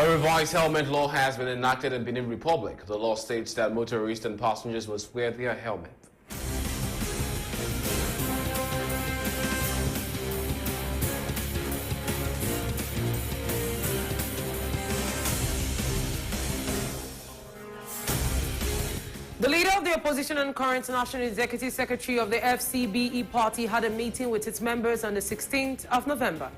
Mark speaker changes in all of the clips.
Speaker 1: A revised helmet law has been enacted in Benin Republic. The law states that motorists and passengers must wear their helmet.
Speaker 2: The leader of the opposition and current national executive secretary of the FCBE party had a meeting with its members on the 16th of November.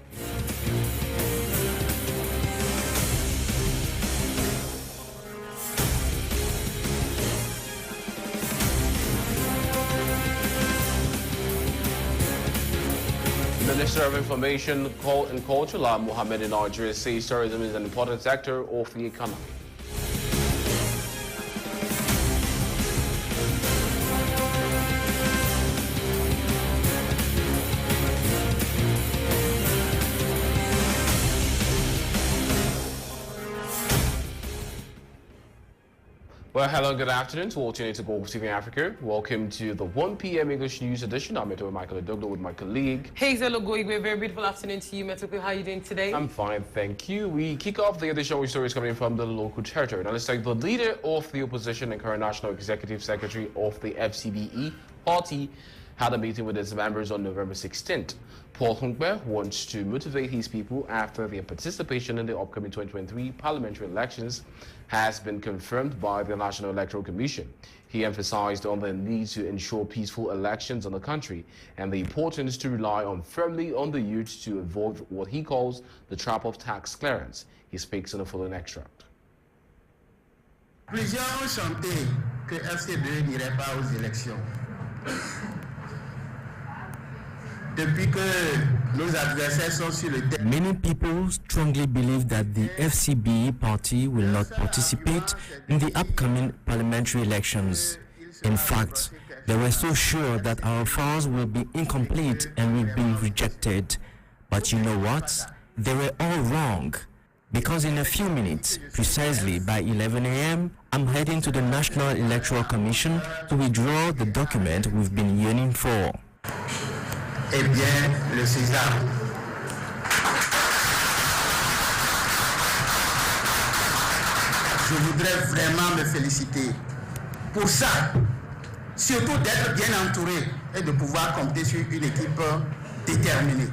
Speaker 1: Minister of Information and Culture, Mohammed in Nigeria, says tourism is an important sector of the economy. Well, hello and good afternoon to all tuning into Golfe TV Africa. Welcome to the 1 p.m. English News Edition. I'm Metohuey ADOGLO with my colleague
Speaker 2: Hazel. OGOIGBE. Very beautiful afternoon to you, Metohuey. How are you doing today?
Speaker 1: I'm fine, thank you. We kick off the edition with stories coming from the local territory. Now let's take the leader of the opposition and current national executive secretary of the FCBE party had a meeting with its members on November 16th. Paul Hungbe wants to motivate his people after their participation in the upcoming 2023 parliamentary elections has been confirmed by the National Electoral Commission. He emphasized on the need to ensure peaceful elections in the country and the importance to rely firmly on the youth to avoid what he calls the trap of tax clearance. He speaks in the following extract.
Speaker 3: Plusieurs ont chanté que FCBE n'irait pas aux élections.
Speaker 4: Many people strongly believe that the FCBE party will not participate in the upcoming parliamentary elections. In fact, they were so sure that our files will be incomplete and will be rejected. But you know what? They were all wrong. Because in a few minutes, precisely by 11 a.m., I'm heading to the National Electoral Commission to withdraw the document we've been yearning for.
Speaker 3: Eh bien, le César. Je voudrais vraiment me féliciter pour ça, surtout d'être bien entouré et de pouvoir compter sur une équipe déterminée.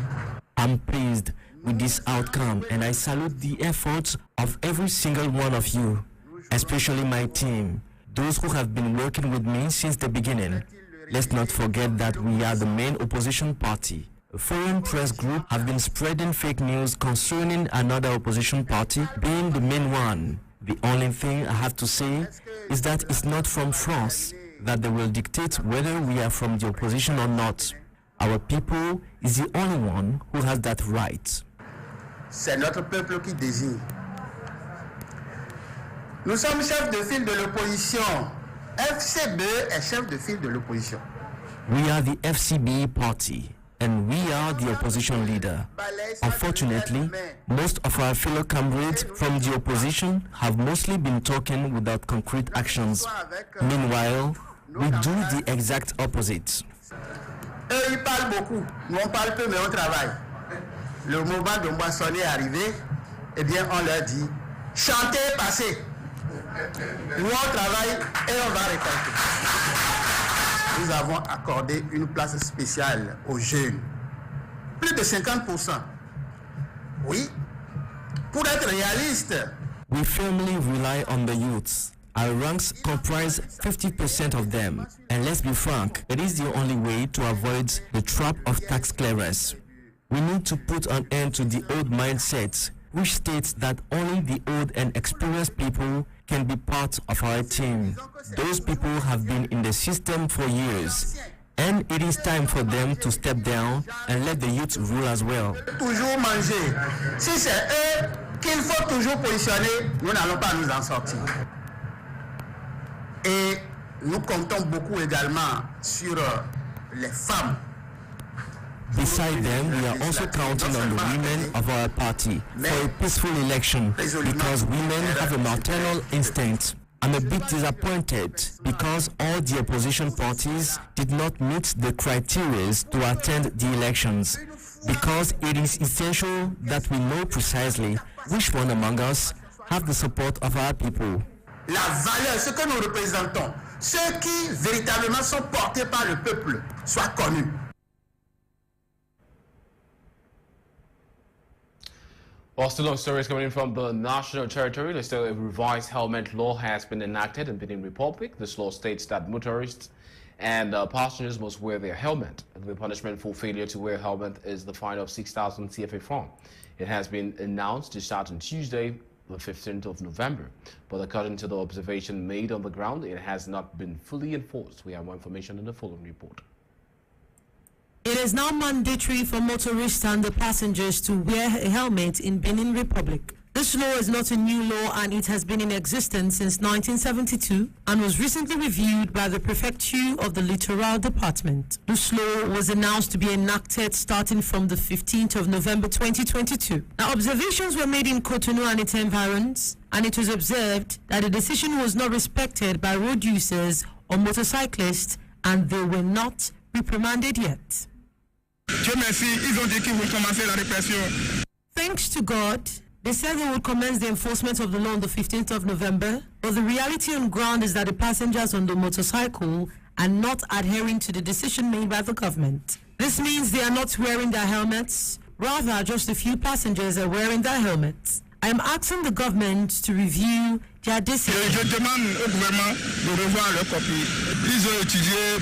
Speaker 4: I'm pleased with this outcome and I salute the efforts of every single one of you, especially my team, those who have been working with me since the beginning. Let's not forget that we are the main opposition party. A foreign press group have been spreading fake news concerning another opposition party being the main one. The only thing I have to say is that it's not from France that they will dictate whether we are from the opposition or not. Our people is the only one who has that right.
Speaker 3: C'est notre peuple qui désigne. Nous sommes chefs de file de l'opposition. FCBE est chef de file de l'opposition.
Speaker 4: We are the FCBE party and we are the opposition leader. Unfortunately, most of our fellow comrades from the opposition have mostly been talking without concrete actions. Meanwhile, we do the exact opposite.
Speaker 3: Eux, ils parlent beaucoup. Nous, on parle peu, mais on travaille. Le moment de moissonner est arrivé, eh bien, on leur dit, chantez, passez. Nous, on travaille et on va récolter. Nous avons accordé une place spéciale aux jeunes. Plus de 50%. Oui. Pour être réaliste.
Speaker 4: We firmly rely on the youths. Our ranks comprise 50% of them. And let's be frank, it is the only way to avoid the trap of tax clearance. We need to put an end to the old mindset, which states that only the old and experienced people can be part of our team. Those people have been in the system for years, and it is time for them to step down and let the youth rule as well.
Speaker 3: Toujours manger. Si c'est eux qu'il faut toujours positionner, nous n'allons pas nous en sortir. Et nous comptons beaucoup également sur les femmes.
Speaker 4: Beside them, we are also counting on the women of our party for a peaceful election because women have a maternal instinct. I'm a bit disappointed because all the opposition parties did not meet the criteria to attend the elections, because it is essential that we know precisely which one among us have the support of our people.
Speaker 3: La valeur, ce que nous représentons, ceux qui véritablement sont portés par le peuple, soient connus.
Speaker 1: While still on stories coming in from the national territory, let's say a revised helmet law has been enacted in Benin Republic. This law states that motorists and passengers must wear their helmet. The punishment for failure to wear a helmet is the fine of 6,000 CFA francs. It has been announced to start on Tuesday, the 15th of November. But according to the observation made on the ground, it has not been fully enforced. We have more information in the following report.
Speaker 2: It is now mandatory for motorists and the passengers to wear a helmet in Benin Republic. This law is not a new law and it has been in existence since 1972 and was recently reviewed by the Prefecture of the Littoral Department. This law was announced to be enacted starting from the 15th of November 2022. Now, observations were made in Cotonou and its environs, and it was observed that the decision was not respected by road users or motorcyclists, and they were not reprimanded yet. Thanks to God, they said they would commence the enforcement of the law on the 15th of November, but the reality on ground is that the passengers on the motorcycle are not adhering to the decision made by the government. This means they are not wearing their helmets, rather just a few passengers are wearing their helmets. I am asking the government to review their decision.
Speaker 5: Je demande au gouvernement de revoir leur copie. Ils ont étudié,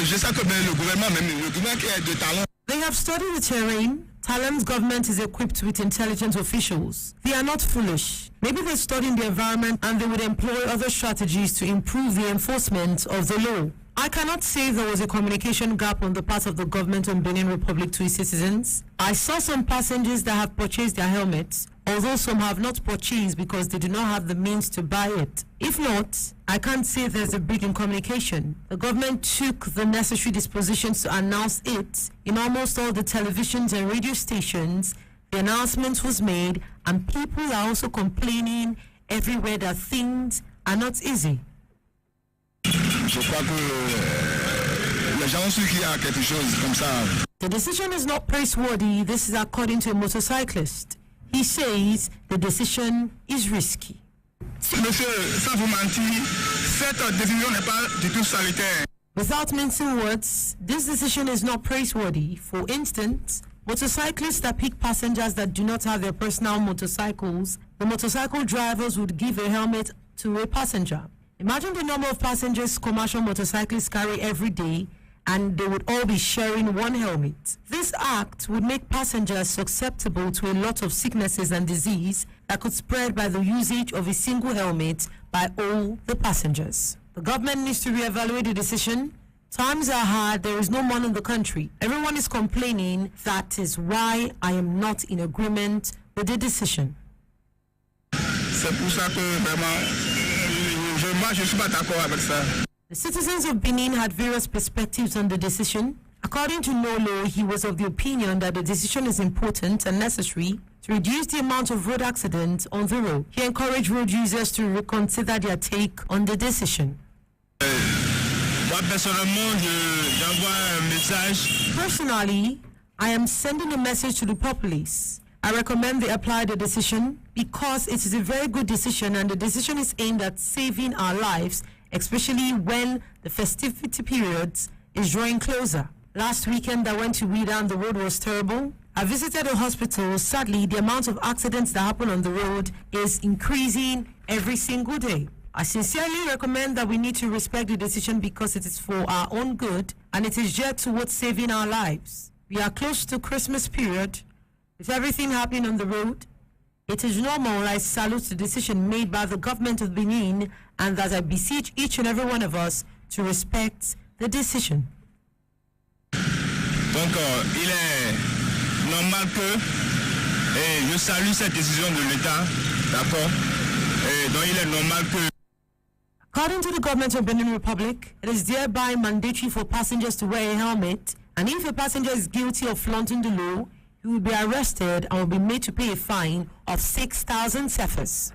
Speaker 5: je sais que le gouvernement, même le gouvernement qui est de talent.
Speaker 2: They have studied the terrain. Thailand's government is equipped with intelligent officials. They are not foolish. Maybe they're studying the environment and they would employ other strategies to improve the enforcement of the law. I cannot say there was a communication gap on the part of the government on Benin Republic to its citizens. I saw some passengers that have purchased their helmets, although some have not purchased because they do not have the means to buy it. If not, I can't say there's a break in communication. The government took the necessary dispositions to announce it in almost all the televisions and radio stations. The announcement was made, and people are also complaining everywhere that things are not easy.
Speaker 5: Je crois que les gens ont su qu'il y a quelque chose comme ça.
Speaker 2: The decision is not praiseworthy. This is according to a motorcyclist. He says the decision is risky.
Speaker 5: Monsieur, sans vous mentir, cette décision n'est pas du tout salutaire.
Speaker 2: Without mincing words, this decision is not praiseworthy. For instance, motorcyclists that pick passengers that do not have their personal motorcycles, the motorcycle drivers would give a helmet to a passenger. Imagine the number of passengers commercial motorcyclists carry every day, and they would all be sharing one helmet. This act would make passengers susceptible to a lot of sicknesses and disease that could spread by the usage of a single helmet by all the passengers. The government needs to reevaluate the decision. Times are hard. There is no money in the country. Everyone is complaining. That is why I am not in agreement with the decision.
Speaker 5: C'est pour ça que vraiment, moi je suis pas d'accord avec ça.
Speaker 2: The citizens of Benin had various perspectives on the decision. According to Nolo, he was of the opinion that the decision is important and necessary to reduce the amount of road accidents on the road. He encouraged road users to reconsider their take on the decision.
Speaker 5: Moi personnellement, j'envoie un message.
Speaker 2: Personally, I am sending a message to the populace. I recommend they apply the decision because it is a very good decision, and the decision is aimed at saving our lives, especially when the festivity periods is drawing closer. Last weekend I went to Wida and the road was terrible. I visited a hospital. Sadly, the amount of accidents that happen on the road is increasing every single day. I sincerely recommend that we need to respect the decision because it is for our own good and it is geared towards saving our lives. We are close to Christmas period. With everything happening on the road, it is normal. I salute the decision made by the government of Benin and that I beseech each and every one of us to respect the decision.
Speaker 5: Donc, il est normal que, et je salue cette décision de l'État, d'accord? Donc, il est normal que.
Speaker 2: According to the government of Benin Republic, it is thereby mandatory for passengers to wear a helmet, and if a passenger is guilty of flaunting the law, he will be arrested and will be made to pay a fine of 6,000 cefas.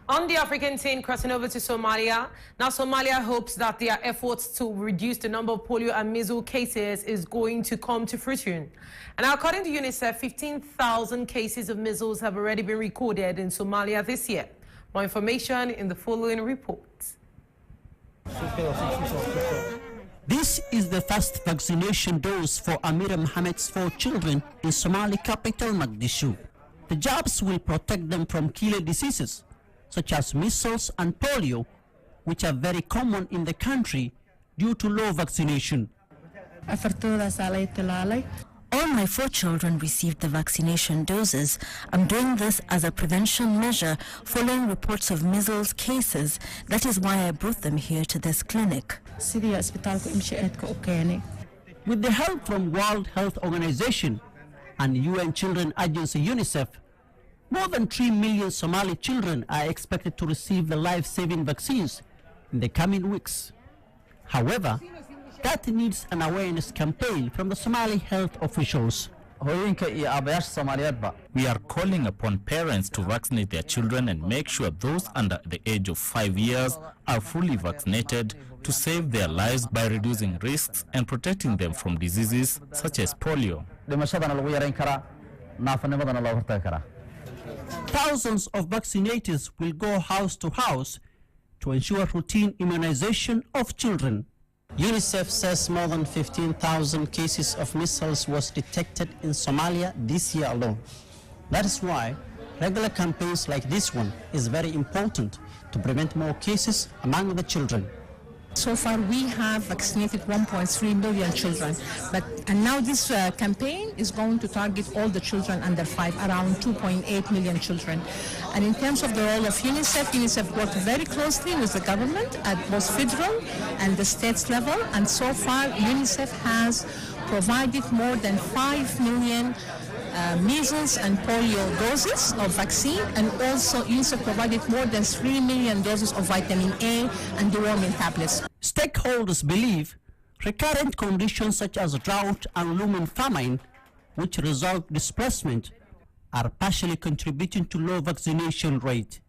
Speaker 2: On the African scene, crossing over to Somalia. Now, Somalia hopes that their efforts to reduce the number of polio and measles cases is going to come to fruition. And now, according to UNICEF, 15,000 cases of measles have already been recorded in Somalia this year. More information in the following report.
Speaker 6: This is the first vaccination dose for Amira Mohammed's 4 children in Somali capital Mogadishu. The jabs will protect them from killer diseases such as measles and polio, which are very common in the country due to low vaccination.
Speaker 7: All my 4 children received the vaccination doses. I'm doing this as a prevention measure following reports of measles cases. That is why I brought them here to this clinic.
Speaker 6: With the help from World Health Organization and UN Children Agency UNICEF, more than 3 million Somali children are expected to receive the life-saving vaccines in the coming weeks. However, that needs an awareness campaign from the Somali health officials.
Speaker 8: We are calling upon parents to vaccinate their children and make sure those under the age of 5 years are fully vaccinated to save their lives by reducing risks and protecting them from diseases such as polio.
Speaker 6: Thousands of vaccinators will go house to house to ensure routine immunization of children. UNICEF says more than 15,000 cases of measles was detected in Somalia this year alone. That is why regular campaigns like this one is very important to prevent more cases among the children.
Speaker 9: So far, we have vaccinated 1.3 million children, and now this campaign is going to target all the children under 5, around 2.8 million children. And in terms of the role of UNICEF, UNICEF worked very closely with the government at both federal and the states level, and so far UNICEF has provided more than 5 million measles and polio doses of vaccine, and also UNICEF provided more than 3 million doses of vitamin A and deworming tablets.
Speaker 6: Stakeholders believe recurrent conditions such as drought and looming famine, which result displacement, are partially contributing to low vaccination rate.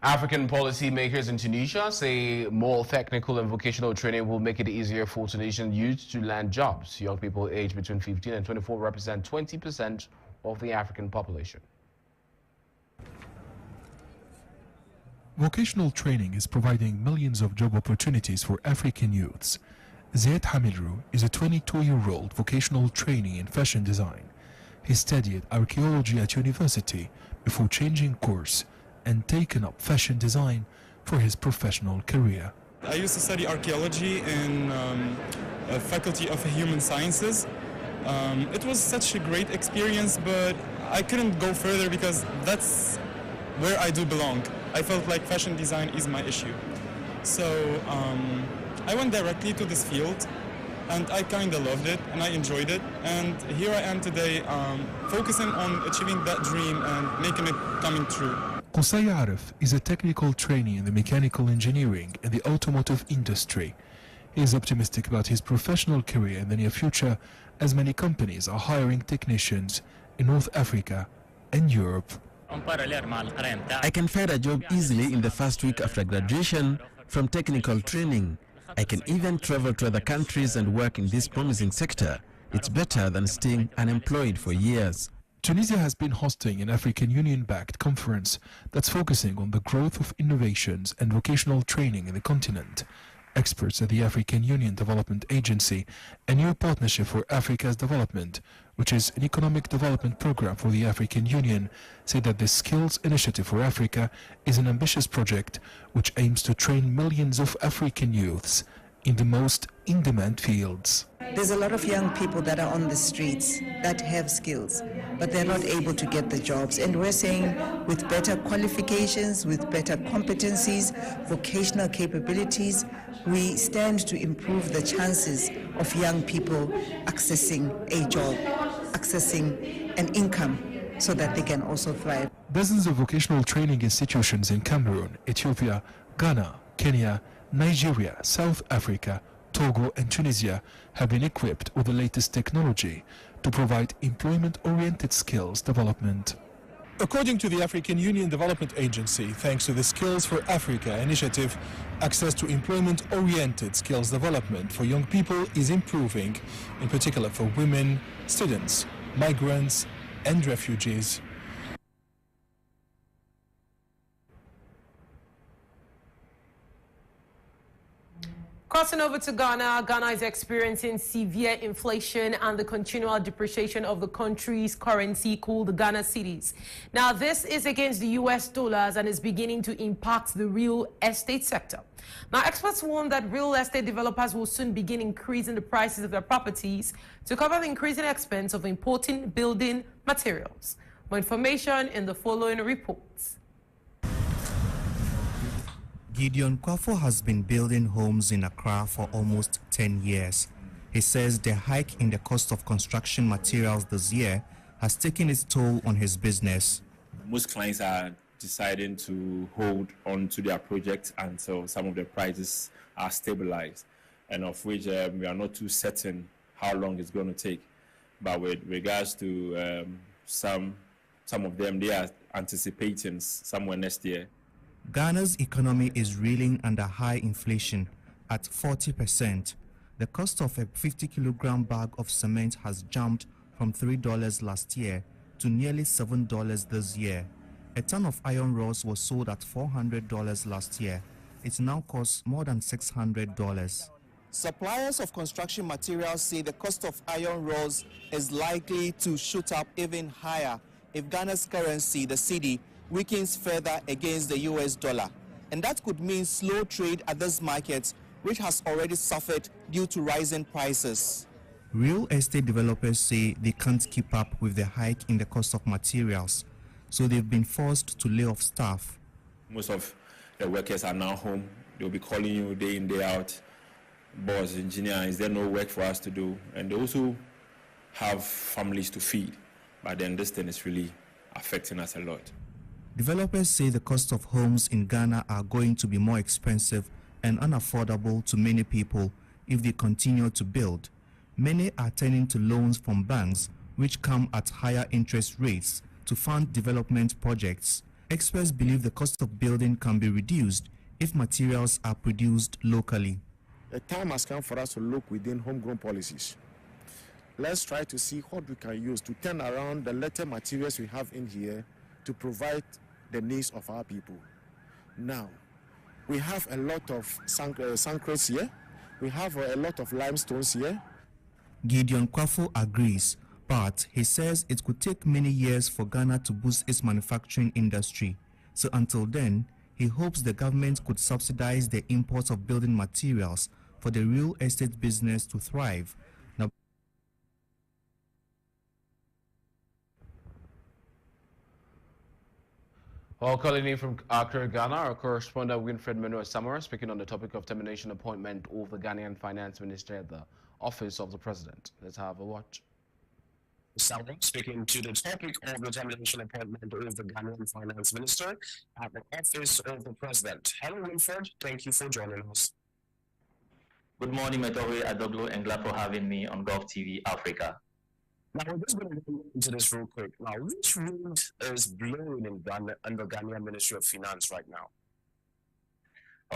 Speaker 1: African policymakers in Tunisia say more technical and vocational training will make it easier for Tunisian youth to land jobs. Young people aged between 15 and 24 represent 20% of the African population.
Speaker 10: Vocational training is providing millions of job opportunities for African youths. Zayed Hamidrou is a 22-year-old vocational trainee in fashion design. He studied archaeology at university before changing course and taken up fashion design for his professional career.
Speaker 11: I used to study archaeology in a faculty of human sciences. It was such a great experience, but I couldn't go further because that's where I do belong. I felt like fashion design is my issue. So I went directly to this field and I kind of loved it and I enjoyed it. And here I am today focusing on achieving that dream and making it coming true.
Speaker 10: Qusay Arif is a technical trainee in the mechanical engineering and the automotive industry. He is optimistic about his professional career in the near future, as many companies are hiring technicians in North Africa and Europe.
Speaker 4: I can find a job easily in the first week after graduation from technical training. I can even travel to other countries and work in this promising sector. It's better than staying unemployed for years.
Speaker 10: Tunisia has been hosting an African Union-backed conference that's focusing on the growth of innovations and vocational training in the continent. Experts at the African Union Development Agency, a new partnership for Africa's development, which is an economic development program for the African Union, say that the Skills Initiative for Africa is an ambitious project which aims to train millions of African youths in the most in-demand fields.
Speaker 12: There's a lot of young people that are on the streets that have skills, but they're not able to get the jobs. And we're saying with better qualifications, with better competencies, vocational capabilities, we stand to improve the chances of young people accessing a job, accessing an income, so that they can also thrive.
Speaker 10: Dozens of vocational training institutions in Cameroon, Ethiopia, Ghana, Kenya, Nigeria, South Africa, Togo and Tunisia have been equipped with the latest technology to provide employment-oriented skills development. According to the African Union Development Agency, thanks to the Skills for Africa initiative, access to employment-oriented skills development for young people is improving, in particular for women, students, migrants, and refugees.
Speaker 2: Crossing over to Ghana, Ghana is experiencing severe inflation and the continual depreciation of the country's currency called the Ghana cedis. Now, this is against the US dollars and is beginning to impact the real estate sector. Now, experts warn that real estate developers will soon begin increasing the prices of their properties to cover the increasing expense of importing building materials. More information in the following reports.
Speaker 13: Gideon Kwafo has been building homes in Accra for almost 10 years. He says the hike in the cost of construction materials this year has taken its toll on his business.
Speaker 14: Most clients are deciding to hold on to their projects until some of the prices are stabilized, and of which we are not too certain how long it's going to take. But with regards to some of them, they are anticipating somewhere next year.
Speaker 13: Ghana's economy is reeling under high inflation at 40%. The cost of a 50-kilogram bag of cement has jumped from $3 last year to nearly $7 this year. A ton of iron rods was sold at $400 last year. It now costs more than $600.
Speaker 15: Suppliers of construction materials say the cost of iron rods is likely to shoot up even higher if Ghana's currency, the cedi, weakens further against the US dollar. And that could mean slow trade at this market, which has already suffered due to rising prices.
Speaker 13: Real estate developers say they can't keep up with the hike in the cost of materials, so they've been forced to lay off staff.
Speaker 14: Most of the workers are now home. They'll be calling you day in, day out. Boss, engineer, is there no work for us to do? And they also have families to feed. But then this thing is really affecting us a lot.
Speaker 13: Developers say the cost of homes in Ghana are going to be more expensive and unaffordable to many people if they continue to build. Many are turning to loans from banks, which come at higher interest rates, to fund development projects. Experts believe the cost of building can be reduced if materials are produced locally.
Speaker 16: A time has come for us to look within homegrown policies. Let's try to see what we can use to turn around the little materials we have in here to provide the needs of our people. Now, we have a lot of concretes here. We have a lot of limestones here.
Speaker 13: Gideon Kwafo agrees, but he says it could take many years for Ghana to boost its manufacturing industry. So until then, he hopes the government could subsidize the import of building materials for the real estate business to thrive.
Speaker 1: Well, calling in from Accra, Ghana, our correspondent Winfred Menohuey Samara speaking on the topic of termination appointment of the Ghanaian finance minister at the office of the president. Let's have a watch.
Speaker 17: Samara speaking to the topic of the termination appointment of the Ghanaian finance minister at the office of the president. Hello, Winfred. Thank you for joining us.
Speaker 18: Good morning, Metohuey, ADOGLO, and glad for having me on Golfe TV Africa.
Speaker 17: Now, we're just going to go into this real quick. Now, which wind is blowing in Ghana under Ghanaian Ministry of Finance right now?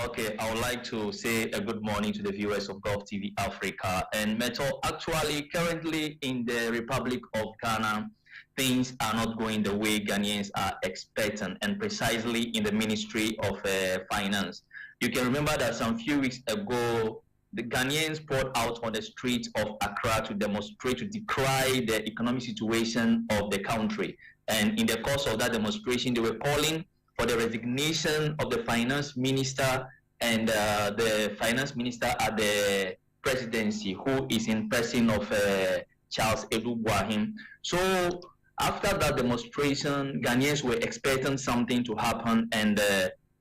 Speaker 18: Okay, I would like to say a good morning to the viewers of Golfe TV Africa. And Meto, actually, currently in the Republic of Ghana, things are not going the way Ghanaians are expecting, and precisely in the Ministry of Finance. You can remember that some few weeks ago, the Ghanaians poured out on the streets of Accra to demonstrate, to decry the economic situation of the country. And in the course of that demonstration, they were calling for the resignation of the finance minister and the finance minister at the presidency, who is in person of Charles Edu-Boahim. So after that demonstration, Ghanaians were expecting something to happen, and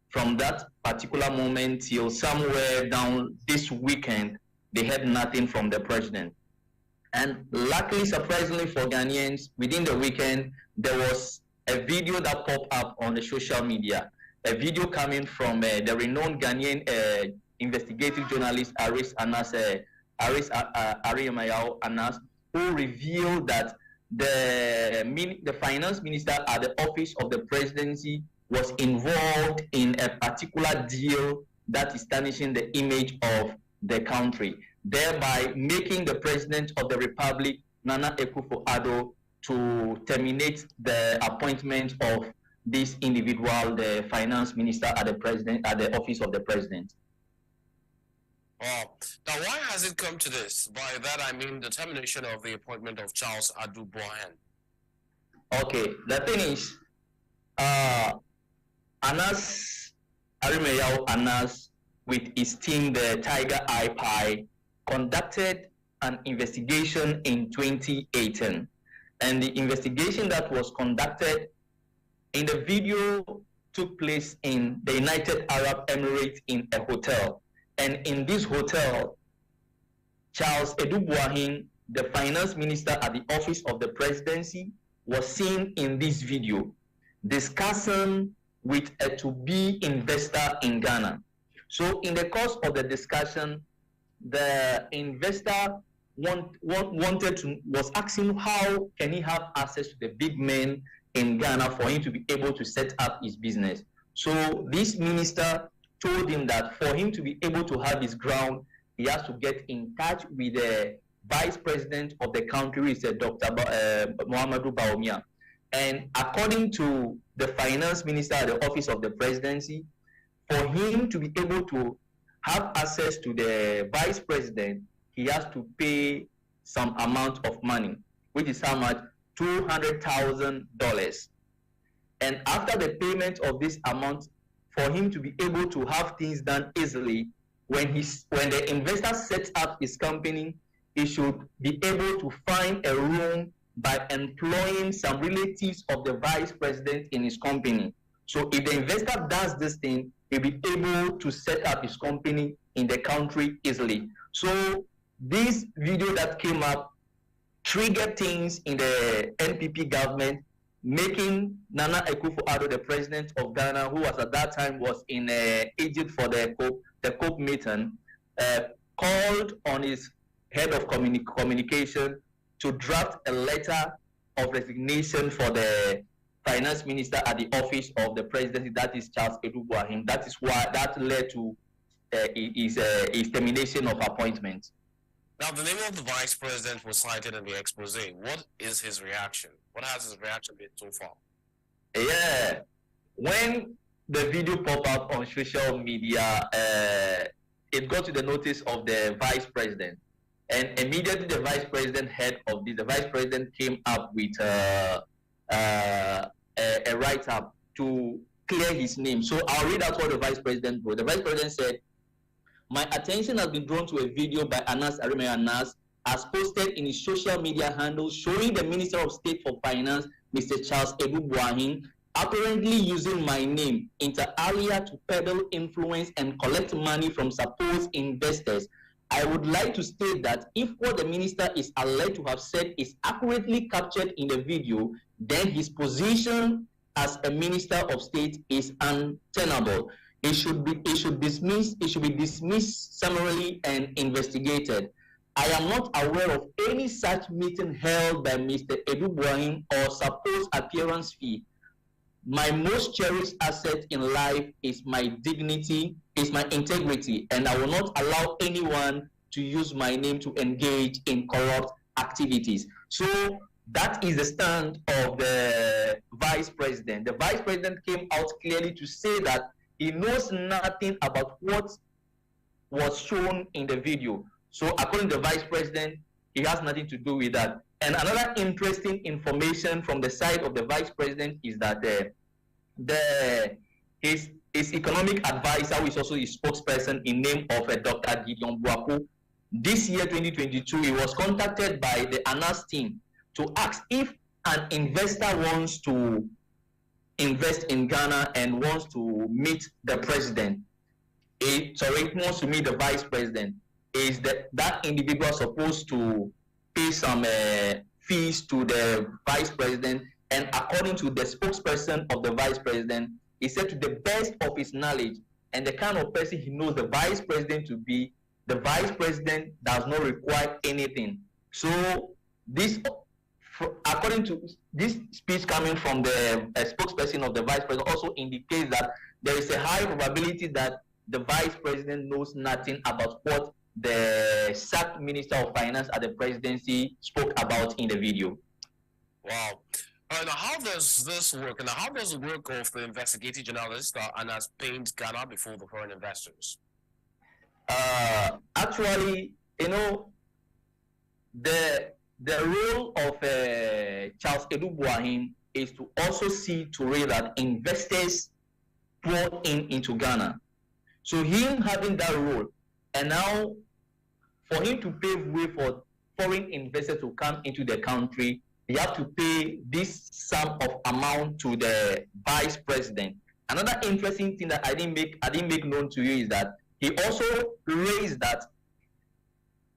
Speaker 18: from that particular moment till somewhere down this weekend, they had nothing from the president. And luckily, surprisingly for Ghanaians, within the weekend, there was a video that popped up on the social media, a video coming from the renowned Ghanaian investigative journalist Aris Arimayao Anas, who revealed that the finance minister at the office of the presidency was involved in a particular deal that is tarnishing the image of the country, thereby making the president of the republic, Nana Akufo-Addo, to terminate the appointment of this individual, the finance minister at the office of the president.
Speaker 17: Now, why has it come to this? By that, I mean the termination of the appointment of Charles Adu Bohan.
Speaker 18: Okay, the thing is, Anas Arimayao Anas, with his team, the Tiger Eye Pie, conducted an investigation in 2018. And the investigation that was conducted in the video took place in the United Arab Emirates in a hotel. And in this hotel, Charles Adu Bohan, the finance minister at the office of the presidency, was seen in this video discussing with a to-be investor in Ghana. So in the course of the discussion, the investor was asking how can he have access to the big men in Ghana for him to be able to set up his business. So this minister told him that for him to be able to have his ground, he has to get in touch with the vice president of the country, is Dr. Muhammadu Bawumia. And according to the finance minister at the office of the presidency, for him to be able to have access to the vice president, he has to pay some amount of money, which is how much? $200,000. And after the payment of this amount, for him to be able to have things done easily, when the investor sets up his company, he should be able to find a room by employing some relatives of the vice president in his company. So if the investor does this thing, he'll be able to set up his company in the country easily. So this video that came up triggered things in the NPP government, making Nana Akufo-Addo, the president of Ghana, who was at that time was in Egypt for the COP meeting, called on his head of communication to draft a letter of resignation for the finance minister at the office of the presidency, that is Charles Adu Bohan. That is why that led to his termination of appointment.
Speaker 17: Now, the name of the vice president was cited in the expose. What is his reaction? What has his reaction been so far?
Speaker 18: Yeah, when the video popped up on social media, it got to the notice of the vice president. And immediately the vice president heard of this. The vice president came up with a write-up to clear his name. So I'll read out what the vice president wrote. The vice president said, "My attention has been drawn to a video by Anas Arimayao Anas as posted in his social media handles showing the Minister of State for Finance, Mr. Charles Adu Bohan, apparently using my name inter alia to peddle influence and collect money from supposed investors. I would like to state that if what the minister is alleged to have said is accurately captured in the video, then his position as a minister of state is untenable. It should be dismissed summarily and investigated. I am not aware of any such meeting held by Mr. Adu Bohan or supposed appearance fee. My most cherished asset in life is my dignity, is my integrity, and I will not allow anyone to use my name to engage in corrupt activities." So that is the stand of the vice president. The vice president came out clearly to say that he knows nothing about what was shown in the video. So according to the vice president, he has nothing to do with that. And another interesting information from the side of the vice president is that his economic advisor, who is also his spokesperson in name of Dr. Gideon Buaku, this year 2022, he was contacted by the Anas team to ask if an investor wants to invest in Ghana and wants to meet the president. It wants to meet the vice president. Is that individual supposed to pay some fees to the vice president? And according to the spokesperson of the vice president, he said to the best of his knowledge, and the kind of person he knows the vice president to be, the vice president does not require anything. So this, according to this speech coming from the spokesperson of the vice president, also indicates that there is a high probability that the vice president knows nothing about what the sacked minister of finance at the presidency spoke about in the video.
Speaker 17: Wow. Now, how does this work? And how does the work of the investigative journalist Anas paint Ghana before the foreign investors?
Speaker 18: Actually, you know, the role of Charles Edu Boahin is to also see to it that investors pour into Ghana. So him having that role, and now for him to pave way for foreign investors to come into the country, you have to pay this sum of amount to the vice president. Another interesting thing that I didn't make known to you is that he also raised that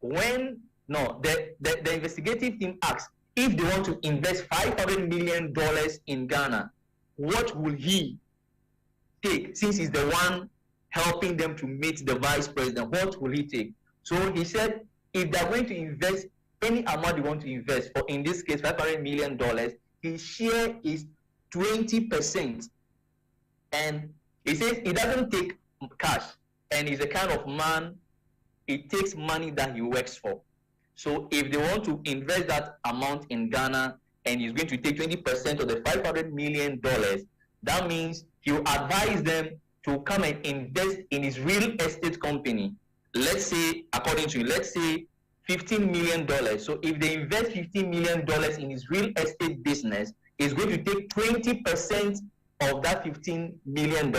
Speaker 18: when the investigative team asks if they want to invest $500 million in Ghana, what will he take? Since he's the one helping them to meet the vice president, what will he take? So he said if they're going to invest any amount they want to invest, or in this case $500 million, his share is 20%. And he says he doesn't take cash, and he's the kind of man, it takes money that he works for. So if they want to invest that amount in Ghana and he's going to take 20% of the $500 million, that means he will advise them to come and invest in his real estate company. Let's say, according to you, let's say $15 million. So if they invest $15 million in his real estate business, he's going to take 20% of that $15 million.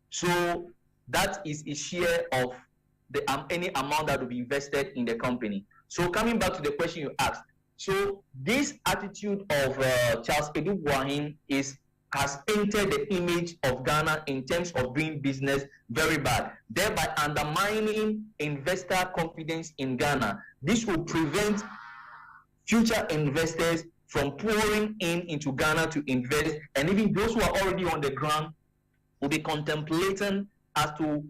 Speaker 18: So that is a share of the any amount that will be invested in the company. So coming back to the question you asked, so this attitude of Charles Edu Boahin has painted the image of Ghana in terms of doing business very bad, thereby undermining investor confidence in Ghana. This will prevent future investors from pouring into Ghana to invest, and even those who are already on the ground will be contemplating acting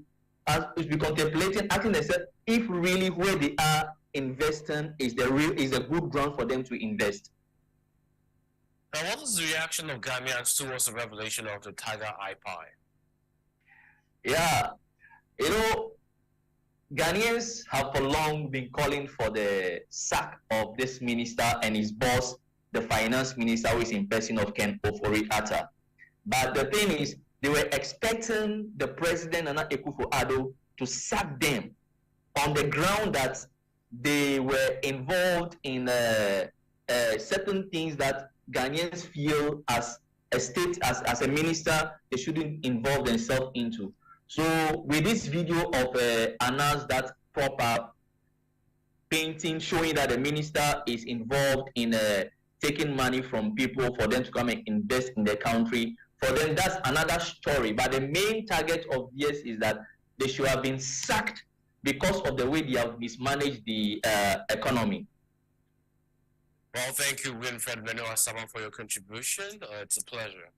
Speaker 18: themselves if really where they are investing is a good ground for them to invest.
Speaker 17: Now, what is the reaction of Ghanaians towards the revelation of the Tiger Eye pie?
Speaker 18: Yeah, you know, Ghanaians have for long been calling for the sack of this minister and his boss, the finance minister, who is in person of Ken Ofori-Atta. But the thing is, they were expecting the president, Nana Akufo-Addo, to sack them on the ground that they were involved in certain things that Ghanaians feel as a state, as a minister, they shouldn't involve themselves into. So with this video of Anas, that proper painting showing that the minister is involved in taking money from people for them to come and invest in the country, for them that's another story. But the main target of this is that they should have been sacked because of the way they have mismanaged the economy.
Speaker 17: Well, thank you, Winfred Menohuey, for your contribution. It's a pleasure.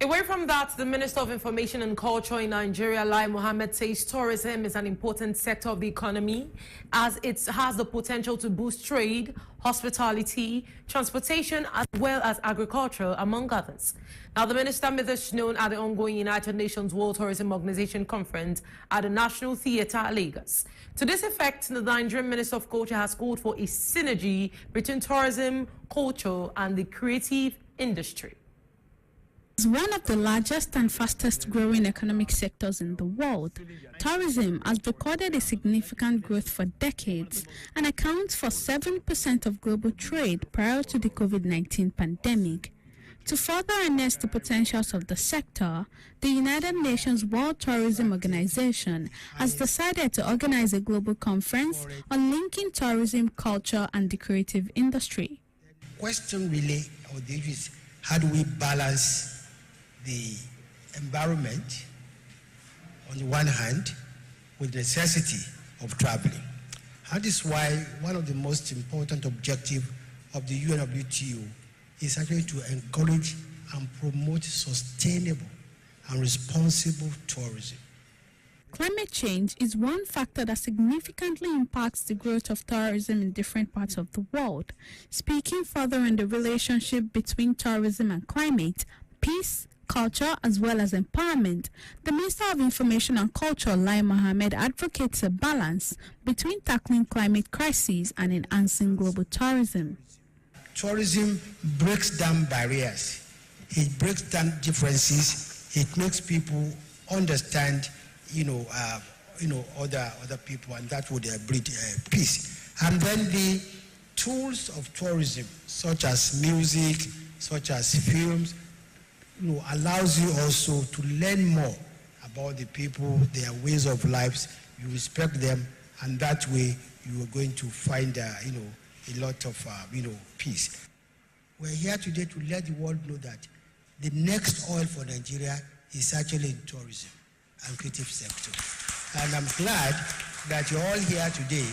Speaker 2: Away from that, the Minister of Information and Culture in Nigeria, Lai Mohammed, says tourism is an important sector of the economy as it has the potential to boost trade, hospitality, transportation, as well as agriculture, among others. Now, the minister made this known at the ongoing United Nations World Tourism Organization conference at the National Theatre, Lagos. To this effect, the Nigerian Minister of Culture has called for a synergy between tourism, culture, and the creative industry.
Speaker 19: As one of the largest and fastest growing economic sectors in the world, tourism has recorded a significant growth for decades and accounts for 7% of global trade prior to the COVID-19 pandemic. To further harness the potentials of the sector, the United Nations World Tourism Organization has decided to organize a global conference on linking tourism, culture, and the creative industry.
Speaker 20: Question really of the issue is, how do we balance the environment on the one hand with the necessity of traveling? That is why one of the most important objectives of the UNWTO is actually to encourage and promote sustainable and responsible tourism.
Speaker 19: Climate change is one factor that significantly impacts the growth of tourism in different parts of the world. Speaking further on the relationship between tourism and climate, peace, culture, as well as empowerment, the Minister of Information and Culture, Lai Mohammed, advocates a balance between tackling climate crises and enhancing global tourism.
Speaker 20: Tourism breaks down barriers. It breaks down differences. It makes people understand other people, and that would breed peace. And then the tools of tourism, such as music, such as films, allows you also to learn more about the people, their ways of lives. You respect them, and that way you are going to find, a lot of, peace. We're here today to let the world know that the next oil for Nigeria is actually in tourism and creative sector. And I'm glad that you're all here today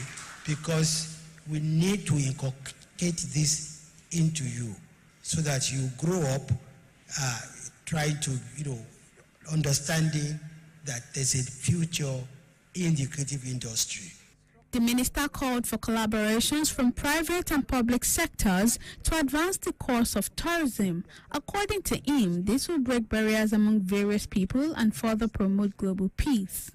Speaker 20: because we need to inculcate this into you so that you grow up trying to, understanding that there's a future in the creative industry.
Speaker 19: The minister called for collaborations from private and public sectors to advance the cause of tourism. According to him, this will break barriers among various people and further promote global peace.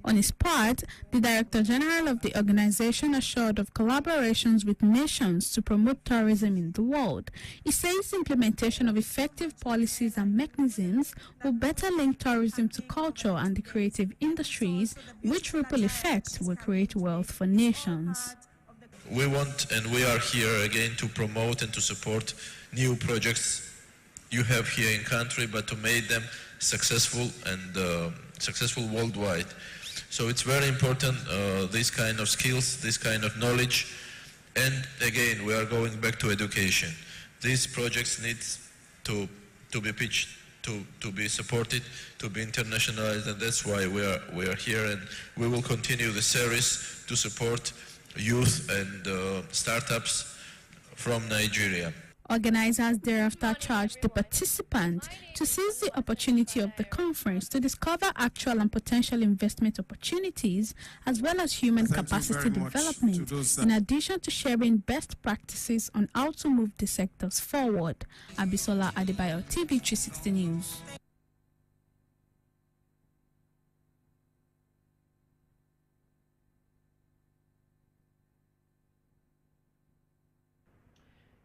Speaker 19: On his part, the Director General of the organization assured of collaborations with nations to promote tourism in the world. He says implementation of effective policies and mechanisms will better link tourism to culture and the creative industries, which ripple effect will create wealth for nations.
Speaker 21: We want and we are here again to promote and to support new projects you have here in country, but to make them successful and successful worldwide. So it's very important, this kind of skills, this kind of knowledge, and again, we are going back to education. These projects need to be pitched, to be supported, to be internationalized, and that's why we are here, and we will continue the series to support youth and startups from Nigeria.
Speaker 19: Organizers thereafter charged the participants to seize the opportunity of the conference to discover actual and potential investment opportunities as well as human capacity development, in addition to sharing best practices on how to move the sectors forward. Abisola Adebayo, TV 360 News.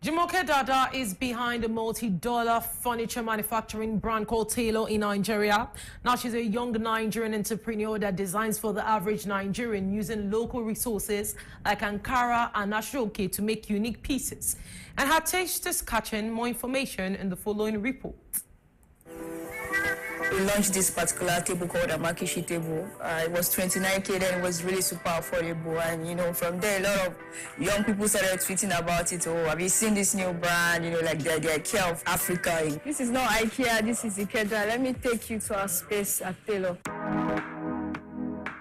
Speaker 2: Jumoke Dada is behind a multi-dollar furniture manufacturing brand called Taylor in Nigeria. Now she's a young Nigerian entrepreneur that designs for the average Nigerian using local resources like Ankara and Ashoke to make unique pieces. And her taste is catching. More information in the following report.
Speaker 22: We launched this particular table called a Makishi table. It was 29K, then it was really super affordable. And, from there, a lot of young people started tweeting about it. Oh, have you seen this new brand? Like the IKEA of Africa. This is not IKEA, this is Ikedra. Let me take you to our space at Taylor.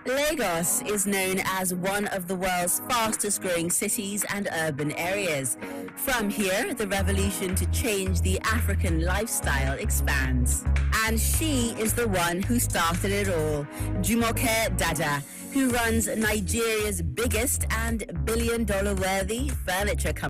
Speaker 23: Lagos is known as one of the world's fastest growing cities and urban areas. From here, the revolution to change the African lifestyle expands. And she is the one who started it all, Jumoke Dada, who runs Nigeria's biggest and billion-dollar worthy furniture company.